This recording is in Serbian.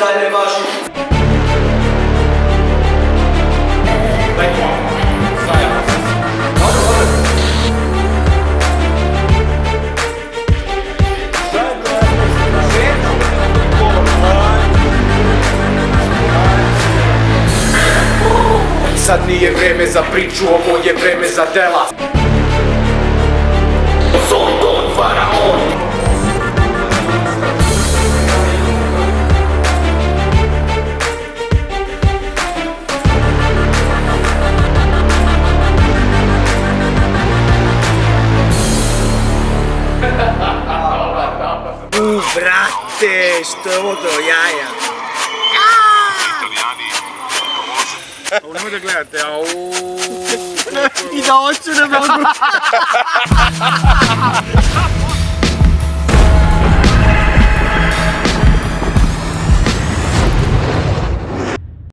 taj ne važi. Sad nije vreme za priču, ovo je vreme za dela. Zondon Faraon. Brate, što je ovo do jaja? Ovo nemoj da gledate, I da oću ne mogu.